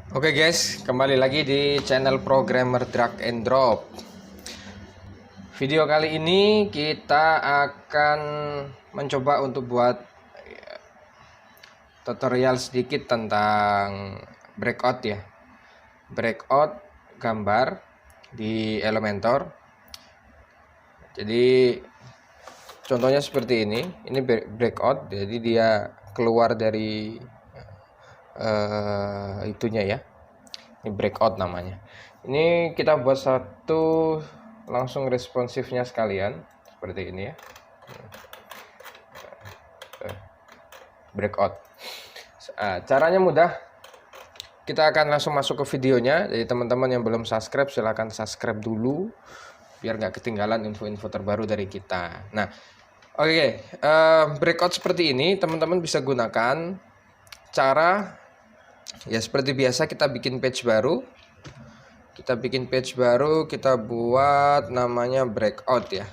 Oke guys, kembali lagi di channel programmer drag and drop. Video kali ini kita akan mencoba untuk buat tutorial sedikit tentang breakout ya. Breakout gambar di Elementor. Jadi contohnya seperti ini. Ini breakout, jadi dia keluar dari itunya ya. Ini breakout namanya. Ini kita buat satu langsung responsifnya sekalian seperti ini ya. Breakout. Caranya mudah. Kita akan langsung masuk ke videonya. Jadi teman-teman yang belum subscribe silahkan subscribe dulu biar nggak ketinggalan info-info terbaru dari kita. Nah, oke, breakout seperti ini teman-teman bisa gunakan cara ya seperti biasa. Kita bikin page baru. Kita buat namanya breakout ya.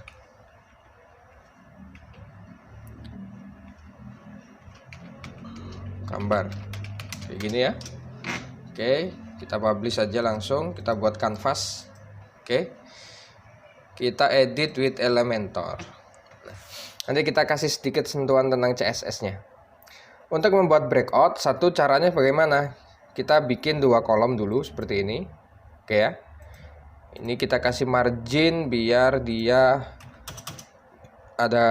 Gambar. Kayak gini ya. Oke, kita publish aja langsung. Kita buat canvas. Oke. Kita edit with Elementor. Nanti kita kasih sedikit sentuhan tentang CSS-nya. Untuk membuat breakout, satu caranya bagaimana? Kita bikin dua kolom dulu seperti ini. Oke ya. Ini kita kasih margin biar dia ada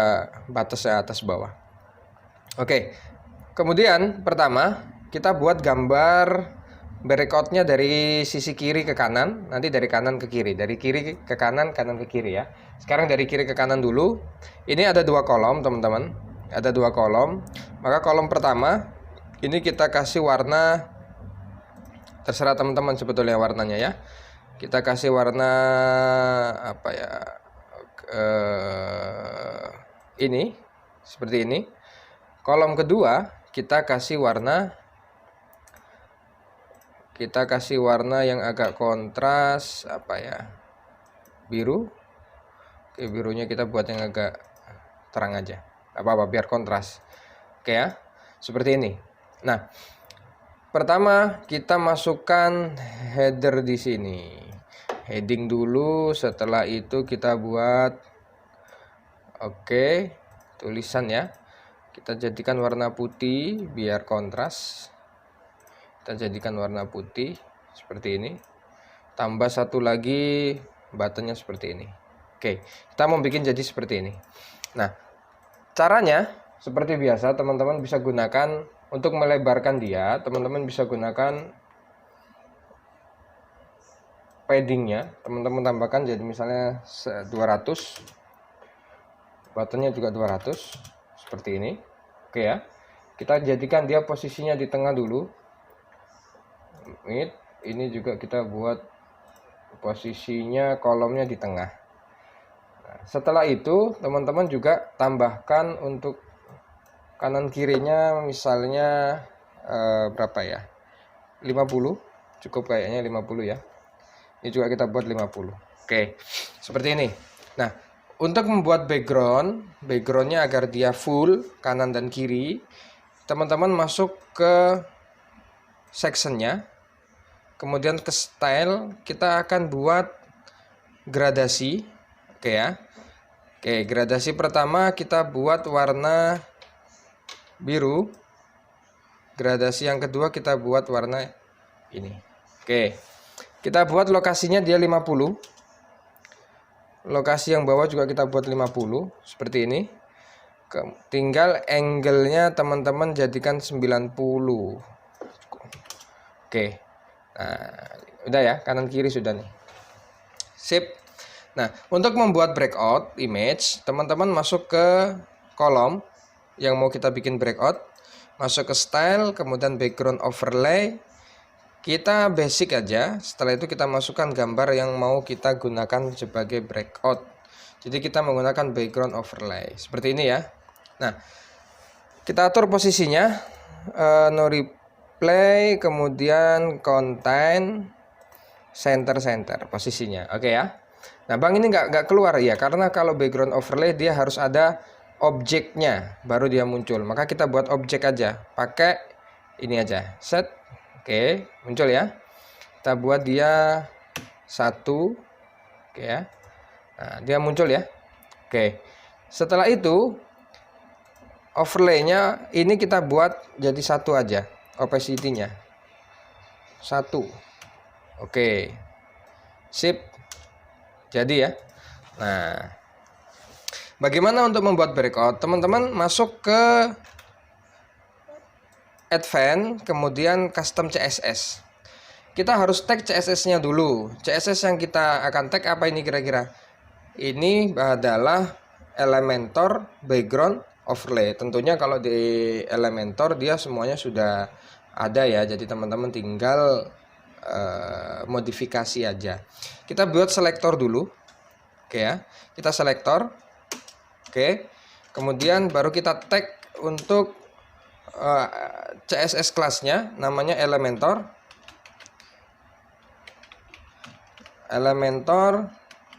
batasnya atas bawah. Oke. Kemudian pertama kita buat gambar breakoutnya dari sisi kiri ke kanan, nanti dari kanan ke kiri, dari kiri ke kanan, kanan ke kiri ya. Sekarang dari kiri ke kanan dulu. Ini ada dua kolom teman-teman. Ada dua kolom. Maka kolom pertama ini kita kasih warna, terserah teman-teman sebetulnya warnanya ya. Kita kasih warna apa ya? Ini seperti ini. Kolom kedua kita kasih warna yang agak kontras apa ya? Biru. Oke, birunya kita buat yang agak terang aja. Apa-apa biar kontras. Oke ya. Seperti ini. Nah, pertama kita masukkan header di sini. Heading dulu, setelah itu kita buat tulisan ya. Kita jadikan warna putih biar kontras. Kita jadikan warna putih seperti ini. Tambah satu lagi buttonnya seperti ini. Oke, kita mau bikin jadi seperti ini. Nah, caranya seperti biasa teman-teman bisa gunakan untuk melebarkan dia. Teman-teman bisa gunakan paddingnya. Teman-teman tambahkan jadi misalnya 200. Buttonnya juga 200 seperti ini. Oke ya. Kita jadikan dia posisinya di tengah dulu. Ini juga kita buat posisinya kolomnya di tengah. Nah, setelah itu teman-teman juga tambahkan untuk kanan kirinya misalnya berapa ya? 50. Cukup kayaknya 50 ya. Ini juga kita buat 50. Oke. Seperti ini. Nah, untuk membuat backgroundnya agar dia full kanan dan kiri, teman-teman masuk ke sectionnya. Kemudian ke style, kita akan buat gradasi. Oke ya. Oke, gradasi pertama kita buat warna biru. Gradasi yang kedua kita buat warna ini. Oke. Kita buat lokasinya dia 50. Lokasi yang bawah juga kita buat 50 seperti ini. Tinggal angle-nya teman-teman jadikan 90. Oke. Nah, udah ya, kanan kiri sudah nih. Sip. Nah, untuk membuat breakout image, teman-teman masuk ke kolom yang mau kita bikin breakout, masuk ke style, kemudian background overlay. Kita basic aja. Setelah itu kita masukkan gambar yang mau kita gunakan sebagai breakout. Jadi kita menggunakan background overlay seperti ini ya. Nah, kita atur posisinya no replay, kemudian content center posisinya. Oke ya. Nah, Bang ini nggak keluar ya, karena kalau background overlay dia harus ada objeknya baru dia muncul. Maka kita buat objek aja, pakai ini aja, set Oke, muncul ya. Kita buat dia 1. Oke ya. Nah, dia muncul ya. Oke. Setelah itu overlay-nya ini kita buat jadi 1 aja. Opacity-nya 1. Oke. Sip. Jadi ya. Nah, bagaimana untuk membuat breakout? Teman-teman masuk ke Advanced, kemudian Custom CSS. Kita harus tag CSS-nya dulu. CSS yang kita akan tag apa ini kira-kira? Ini adalah Elementor background overlay. Tentunya kalau di Elementor dia semuanya sudah ada ya. Jadi teman-teman tinggal modifikasi aja. Kita buat selektor dulu. Oke ya. Kita selektor. Oke. Kemudian baru kita tag untuk CSS kelasnya, namanya Elementor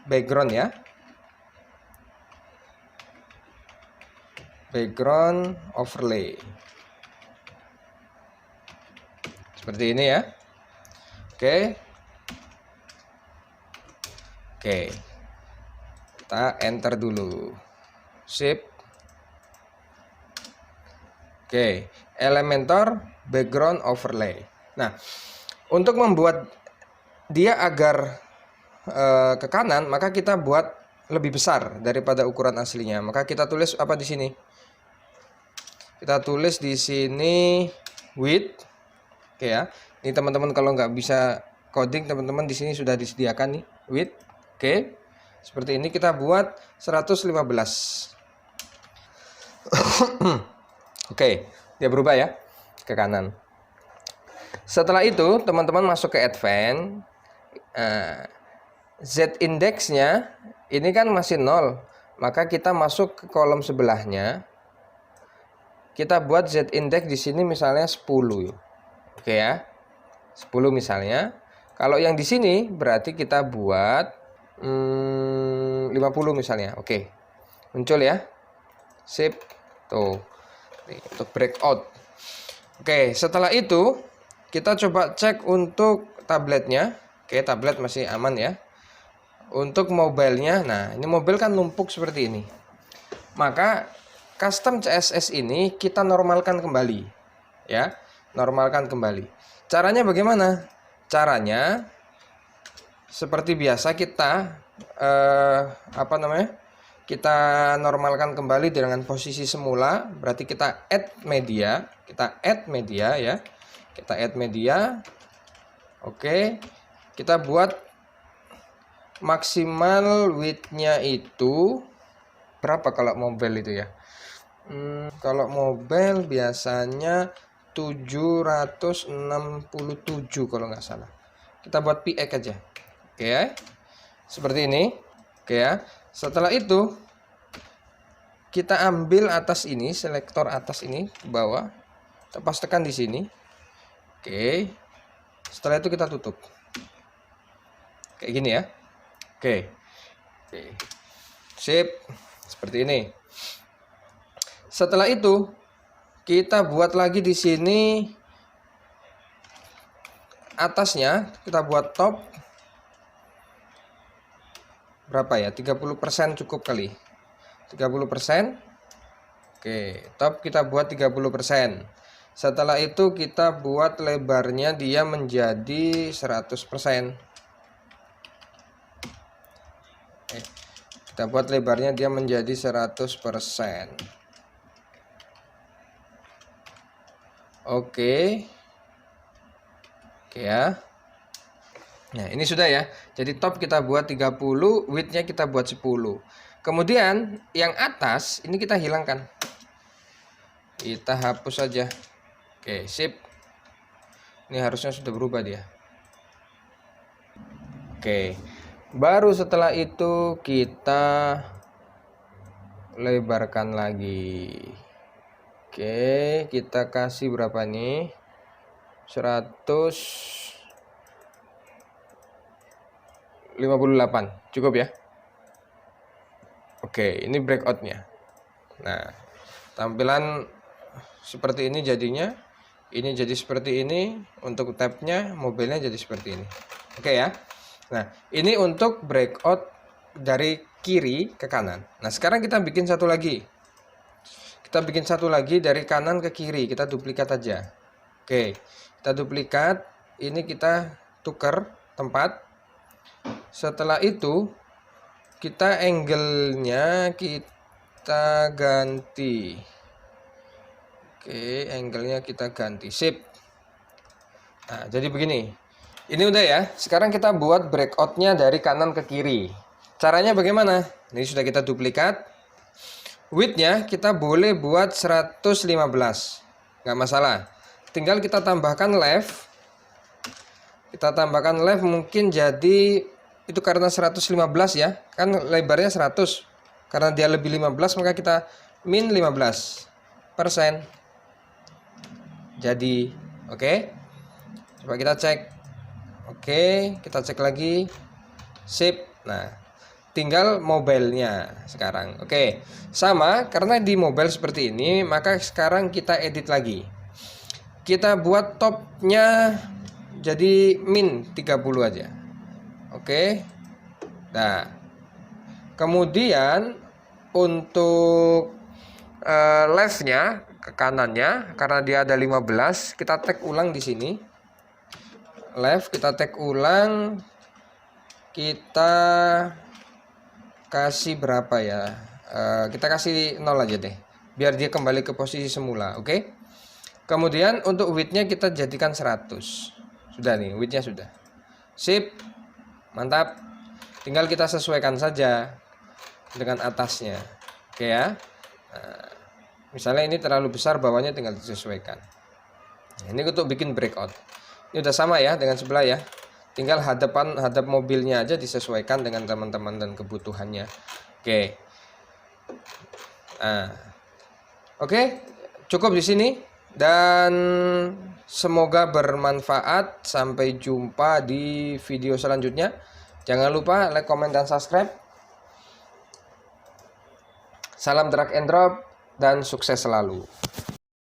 background ya, background overlay seperti ini ya. Oke, kita enter dulu. Sip. Oke, Elementor background overlay. Nah, untuk membuat dia agar ke kanan, maka kita buat lebih besar daripada ukuran aslinya. Maka kita tulis apa di sini? Kita tulis di sini width. Oke ya. Ini teman-teman kalau nggak bisa coding, teman-teman di sini sudah disediakan nih width. Oke. Seperti ini kita buat 115. Oke, dia berubah ya ke kanan. Setelah itu teman-teman masuk ke Advanced. Z index-nya ini kan masih 0, maka kita masuk ke kolom sebelahnya. Kita buat Z index di sini misalnya 10. Oke ya. 10 misalnya. Kalau yang di sini berarti kita buat 50 misalnya. Oke. Muncul ya. Sip. Tuh. Untuk breakout. Oke, setelah itu kita coba cek untuk tabletnya. Oke, tablet masih aman ya. Untuk mobile-nya, nah ini mobile kan numpuk seperti ini. Maka custom CSS ini kita normalkan kembali, ya, normalkan kembali. Caranya bagaimana? Caranya seperti biasa kita kita normalkan kembali dengan posisi semula. Berarti kita add media, ya, kita add media. Oke, kita buat maksimal width-nya itu berapa kalau mobile itu ya? Kalau mobile biasanya 767 kalau nggak salah. Kita buat px aja. Oke ya. Seperti ini. Oke ya. Setelah itu kita ambil atas ini, selektor atas ini ke bawah. Kita pas tekan di sini. Oke. Setelah itu kita tutup. Kayak gini ya. Oke. Sip. Seperti ini. Setelah itu kita buat lagi di sini atasnya, kita buat top berapa ya? 30% cukup kali. 30%. Oke, top kita buat 30%. Setelah itu kita buat lebarnya dia menjadi 100%. Kita buat lebarnya dia menjadi 100%. Oke ya. Nah, ini sudah ya. Jadi top kita buat 30, width-nya kita buat 10. Kemudian yang atas ini kita hilangkan. Kita hapus saja. Oke, sip. Ini harusnya sudah berubah dia. Oke. Baru setelah itu kita lebarkan lagi. Oke, kita kasih berapa nih? 158. Cukup ya? Oke, ini breakoutnya. Nah, tampilan seperti ini jadinya. ini jadi seperti ini, untuk tabnya mobilnya jadi seperti ini. Oke ya. Nah, ini untuk breakout dari kiri ke kanan. Nah, sekarang kita bikin satu lagi. Kita bikin satu lagi dari kanan ke kiri, kita duplikat aja. Oke, kita duplikat, ini kita tuker tempat. Setelah itu kita angle-nya kita ganti. Oke, angle-nya kita ganti. Sip. Nah, jadi begini. Ini udah ya. Sekarang kita buat breakout-nya dari kanan ke kiri. Caranya bagaimana? Ini sudah kita duplikat. Width-nya kita boleh buat 115. Nggak masalah. Tinggal kita tambahkan left. Kita tambahkan left mungkin jadi itu karena 115 ya. Kan lebarnya 100. Karena dia lebih 15 maka kita min 15%. Jadi, oke. Coba kita cek. Oke, kita cek lagi. Sip. Nah, tinggal mobile-nya sekarang. Oke, sama karena di mobile seperti ini, maka sekarang kita edit lagi. Kita buat topnya jadi min 30 aja. Oke. Nah, kemudian untuk left-nya ke kanannya, karena dia ada 15, kita tag ulang di sini. Left kita tag ulang, kita kasih berapa ya? Kita kasih 0 aja deh, biar dia kembali ke posisi semula. Oke. Kemudian untuk width-nya kita jadikan 100. Sudah nih, width-nya sudah. Sip. Mantap. Tinggal kita sesuaikan saja dengan atasnya. Oke ya. Nah, misalnya ini terlalu besar, bawahnya tinggal disesuaikan. Nah, ini untuk bikin breakout. Ini udah sama ya dengan sebelah ya. Tinggal hadap mobilnya aja disesuaikan dengan teman-teman dan kebutuhannya. Oke. Nah, oke, cukup di sini dan semoga bermanfaat. Sampai jumpa di video selanjutnya. Jangan lupa like, comment, dan subscribe. Salam drag and drop dan sukses selalu.